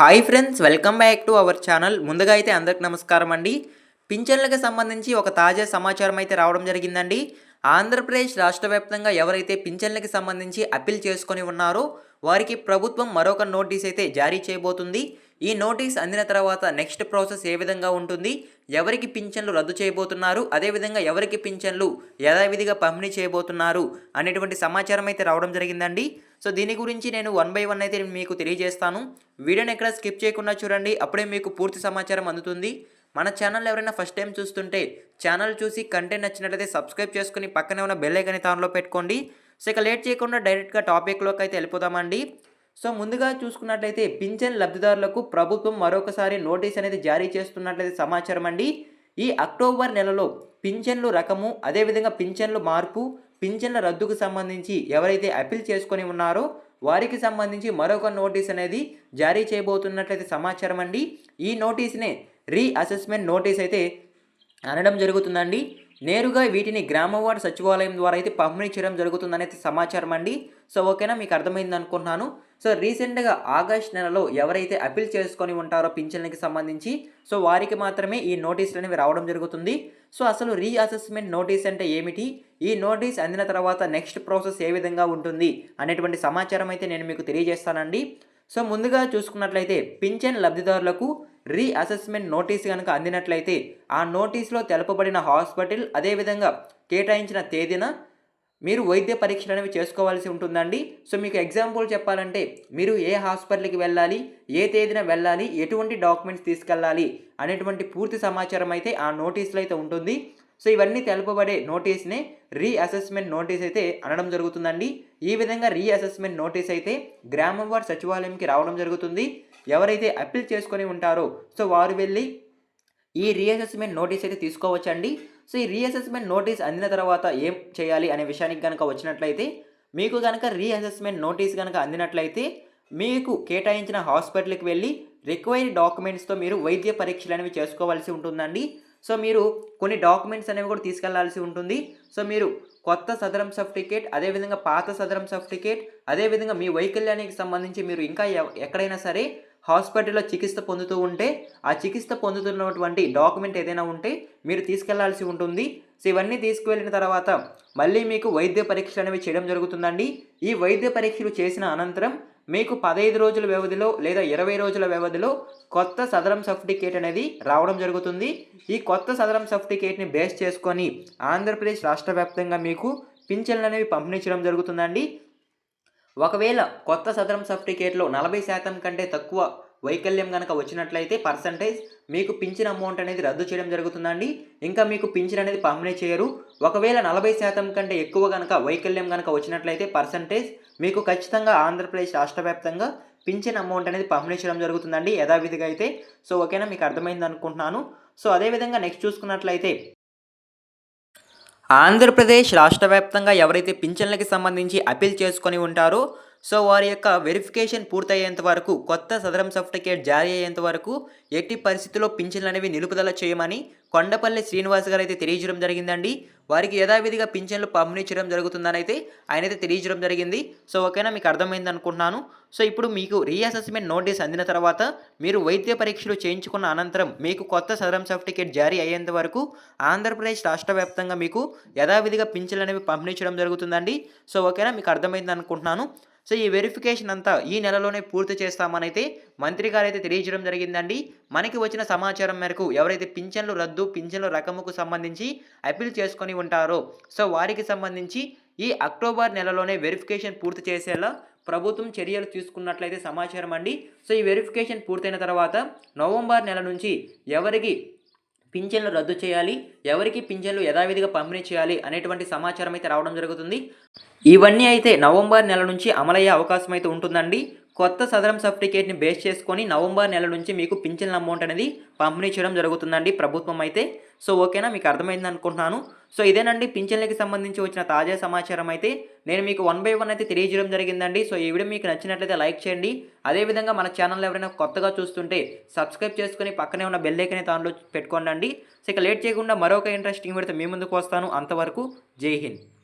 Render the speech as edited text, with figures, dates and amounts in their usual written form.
Hi friends, welcome back to our channel. ముందుగా అయితే అందరికి నమస్కారం అండి. పింఛన్లకు సంబంధించి ఒక తాజా సమాచారం అయితే రావడం జరిగిందండి. ఆంధ్రప్రదేశ్ రాష్ట్ర వ్యాప్తంగా ఎవరైతే పింఛన్లకు సంబంధించి అప్పీల్ చేసుకొని ఉన్నారో వారికి ప్రభుత్వం మరొక నోటీస్ అయితే జారీ చేయబోతుంది. ఈ నోటీస్ అందిన తర్వాత నెక్స్ట్ ప్రాసెస్ ఏ విధంగా ఉంటుంది, ఎవరికి పింఛన్లు రద్దు చేయబోతున్నారు, అదేవిధంగా ఎవరికి పింఛన్లు యథావిధిగా పంపిణీ చేయబోతున్నారు అనేటువంటి సమాచారం అయితే రావడం జరిగిందండి. సో దీని గురించి నేను వన్ బై వన్ అయితే మీకు తెలియజేస్తాను. వీడియోని ఎక్కడ స్కిప్ చేయకుండా చూడండి, అప్పుడే మీకు పూర్తి సమాచారం అందుతుంది. మన ఛానల్ ఎవరైనా ఫస్ట్ టైం చూస్తుంటే ఛానల్ చూసి కంటెంట్ నచ్చినట్లయితే సబ్స్క్రైబ్ చేసుకుని పక్కనే ఉన్న బెల్ ఐకాన్ ఆన్లో పెట్టుకోండి. సో ఇక లేట్ చేయకుండా డైరెక్ట్గా టాపిక్లోకి అయితే వెళ్ళిపోదామండి. సో ముందుగా చూసుకున్నట్లయితే పింఛన్ లబ్ధిదారులకు ప్రభుత్వం మరొకసారి నోటీస్ అనేది జారీ చేస్తున్నట్లయితే సమాచారం అండి. ఈ అక్టోబర్ నెలలో పింఛన్లు రకము, అదేవిధంగా పింఛన్లు మార్పు, పింఛన్ల రద్దుకు సంబంధించి ఎవరైతే అప్పీల్ చేసుకొని ఉన్నారో వారికి సంబంధించి మరొక నోటీస్ అనేది జారీ చేయబోతున్నట్లయితే సమాచారం అండి. ఈ నోటీస్నే రీఅసెస్మెంట్ నోటీస్ అయితే అనడం జరుగుతుందండి. నేరుగా వీటిని గ్రామ వార్డు సచివాలయం ద్వారా అయితే పంపిణీ చేయడం జరుగుతుందనేది సమాచారం అండి. సో ఓకేనా, మీకు అర్థమైంది అనుకుంటున్నాను. సో రీసెంట్గా ఆగస్ట్ నెలలో ఎవరైతే అప్పీల్ చేసుకొని ఉంటారో పింఛన్లకి సంబంధించి సో వారికి మాత్రమే ఈ నోటీసులు అనేవి రావడం జరుగుతుంది. సో అసలు రీఅసెస్మెంట్ నోటీస్ అంటే ఏమిటి, ఈ నోటీస్ అందిన తర్వాత నెక్స్ట్ ప్రాసెస్ ఏ విధంగా ఉంటుంది అనేటువంటి సమాచారం అయితే నేను మీకు తెలియజేస్తానండి. సో ముందుగా చూసుకున్నట్లయితే పింఛన్ లబ్ధిదారులకు రీఅసెస్మెంట్ నోటీస్ కనుక అందినట్లయితే ఆ నోటీస్లో తెలపబడిన హాస్పిటల్ అదేవిధంగా కేటాయించిన తేదీన మీరు వైద్య పరీక్షలు అనేవి చేసుకోవాల్సి ఉంటుందండి. సో మీకు ఎగ్జాంపుల్ చెప్పాలంటే మీరు ఏ హాస్పిటల్కి వెళ్ళాలి, ఏ తేదీన వెళ్ళాలి, ఎటువంటి డాక్యుమెంట్స్ తీసుకెళ్ళాలి అనేటువంటి పూర్తి సమాచారం అయితే ఆ నోటీస్లో అయితే ఉంటుంది. సో ఇవన్నీ తెలుపబడే నోటీస్నే రీఅసెస్మెంట్ నోటీస్ అయితే అనడం జరుగుతుందండి. ఈ విధంగా రీఅసెస్మెంట్ నోటీస్ అయితే గ్రామ వార్డు సచివాలయంకి రావడం జరుగుతుంది. ఎవరైతే అప్పీల్ చేసుకొని ఉంటారో సో వారు వెళ్ళి ఈ రీఅసెస్మెంట్ నోటీస్ అయితే తీసుకోవచ్చండి. సో ఈ రీఅసెస్మెంట్ నోటీస్ అందిన తర్వాత ఏం చేయాలి అనే విషయానికి కనుక వచ్చినట్లయితే మీకు కనుక రీఅసెస్మెంట్ నోటీస్ కనుక అందినట్లయితే మీకు కేటాయించిన హాస్పిటల్కి వెళ్ళి రిక్వైర్డ్ డాక్యుమెంట్స్తో మీరు వైద్య పరీక్షలు అనేవి చేసుకోవాల్సి ఉంటుందండి. సో మీరు కొన్ని డాక్యుమెంట్స్ అనేవి కూడా తీసుకెళ్లాల్సి ఉంటుంది. సో మీరు కొత్త సదరం సర్టిఫికేట్, అదేవిధంగా పాత సదరం సర్టిఫికేట్, అదేవిధంగా మీ వైకల్యానికి సంబంధించి మీరు ఇంకా ఎక్కడైనా సరే హాస్పిటల్లో చికిత్స పొందుతూ ఉంటే ఆ చికిత్స పొందుతున్నటువంటి డాక్యుమెంట్ ఏదైనా ఉంటే మీరు తీసుకెళ్లాల్సి ఉంటుంది. సో ఇవన్నీ తీసుకువెళ్ళిన తర్వాత మళ్ళీ మీకు వైద్య పరీక్షలు అనేవి చేయడం జరుగుతుందండి. ఈ వైద్య పరీక్షలు చేసిన అనంతరం మీకు 15 రోజుల వ్యవధిలో లేదా 20 రోజుల వ్యవధిలో కొత్త సదరం సర్టిఫికేట్ అనేది రావడం జరుగుతుంది. ఈ కొత్త సదరం సర్టిఫికేట్ని బేస్ చేసుకొని ఆంధ్రప్రదేశ్ రాష్ట్ర వ్యాప్తంగా మీకు పింఛన్లు అనేవి పంపిణీ చేయడం జరుగుతుందండి. ఒకవేళ కొత్త సదరం సర్టిఫికేట్లో 40% కంటే తక్కువ వైకల్యం కనుక వచ్చినట్లయితే పర్సంటేజ్ మీకు పింఛన్ అమౌంట్ అనేది రద్దు చేయడం జరుగుతుందండి. ఇంకా మీకు పింఛన్ అనేది పంపిణీ చేయరు. ఒకవేళ 40% కంటే ఎక్కువ కనుక వైకల్యం కనుక వచ్చినట్లయితే పర్సంటేజ్ మీకు ఖచ్చితంగా ఆంధ్రప్రదేశ్ రాష్ట్ర వ్యాప్తంగా పింఛన్ అమౌంట్ అనేది పంపిణీ చేయడం జరుగుతుందండి యథావిధిగా అయితే. సో ఓకేనా, మీకు అర్థమైంది అనుకుంటున్నాను. సో అదేవిధంగా నెక్స్ట్ చూసుకున్నట్లయితే ఆంధ్రప్రదేశ్ రాష్ట్ర వ్యాప్తంగా ఎవరైతే పింఛన్లకి సంబంధించి అప్పీల్ చేసుకొని ఉంటారో సో వారి యొక్క వెరిఫికేషన్ పూర్తయ్యేంత వరకు, కొత్త సదరం సర్టిఫికేట్ జారీ అయ్యేంత వరకు ఎట్టి పరిస్థితుల్లో పింఛన్లు అనేవి నిలుపుదల చేయమని కొండపల్లి శ్రీనివాస్ గారు అయితే తెలియజేయడం జరిగిందండి. వారికి యథావిధిగా పింఛన్లు పంపిణీ చేయడం జరుగుతుందని అయితే ఆయన అయితే తెలియజేయడం జరిగింది. సో ఓకేనా, మీకు అర్థమైంది అనుకుంటున్నాను. సో ఇప్పుడు మీకు రీఅసెస్మెంట్ నోటీస్ అందిన తర్వాత మీరు వైద్య పరీక్షలు చేయించుకున్న అనంతరం మీకు కొత్త సదరం సర్టిఫికేట్ జారీ అయ్యేంత వరకు ఆంధ్రప్రదేశ్ రాష్ట్ర వ్యాప్తంగా మీకు యథావిధిగా పింఛన్లు అనేవి పంపిణీ చేయడం జరుగుతుందండి. సో ఓకేనా, మీకు అర్థమైంది అనుకుంటున్నాను. సో ఈ వెరిఫికేషన్ అంతా ఈ నెలలోనే పూర్తి చేస్తామని అయితే మంత్రి గారు అయితే తెలియజేయడం జరిగిందండి. మనకి వచ్చిన సమాచారం మేరకు ఎవరైతే పింఛన్లు రద్దు, పింఛన్ల రకముకు సంబంధించి అప్పీల్ చేసుకొని ఉంటారో సో వారికి సంబంధించి ఈ అక్టోబర్ నెలలోనే వెరిఫికేషన్ పూర్తి చేసేలా ప్రభుత్వం చర్యలు తీసుకున్నట్లయితే సమాచారం అండి. సో ఈ వెరిఫికేషన్ పూర్తయిన తర్వాత నవంబర్ నెల నుంచి ఎవరికి పింఛన్లు రద్దు చేయాలి, ఎవరికి పింఛన్లు యథావిధిగా పంపిణీ చేయాలి అనేటువంటి సమాచారం అయితే రావడం జరుగుతుంది. ఇవన్నీ అయితే నవంబర్ నెల నుంచి అమలయ్యే అవకాశం అయితే ఉంటుందండి. కొత్త సదరం సర్టిఫికేట్ని బేస్ చేసుకొని నవంబర్ నెల నుంచి మీకు పింఛన్ అమౌంట్ అనేది పంపిణీ చేయడం జరుగుతుందండి ప్రభుత్వం అయితే. సో ఓకేనా, మీకు అర్థమైంది అనుకుంటున్నాను. సో ఇదేనండి పింఛన్లకి సంబంధించి వచ్చిన తాజా సమాచారం అయితే నేను మీకు వన్ బై వన్ అయితే తెలియజేయడం జరిగిందండి. సో ఈ వీడియో మీకు నచ్చినట్లయితే లైక్ చేయండి. అదేవిధంగా మన ఛానల్ ఎవరైనా కొత్తగా చూస్తుంటే సబ్స్క్రైబ్ చేసుకుని పక్కనే ఉన్న బెల్ ఐకాన్ అయితే ఆన్లో పెట్టుకోండి. సో ఇక లేట్ చేయకుండా మరొక ఇంట్రెస్టింగ్ వీడియోతో మీ ముందుకు వస్తాను. అంతవరకు జై హింద్.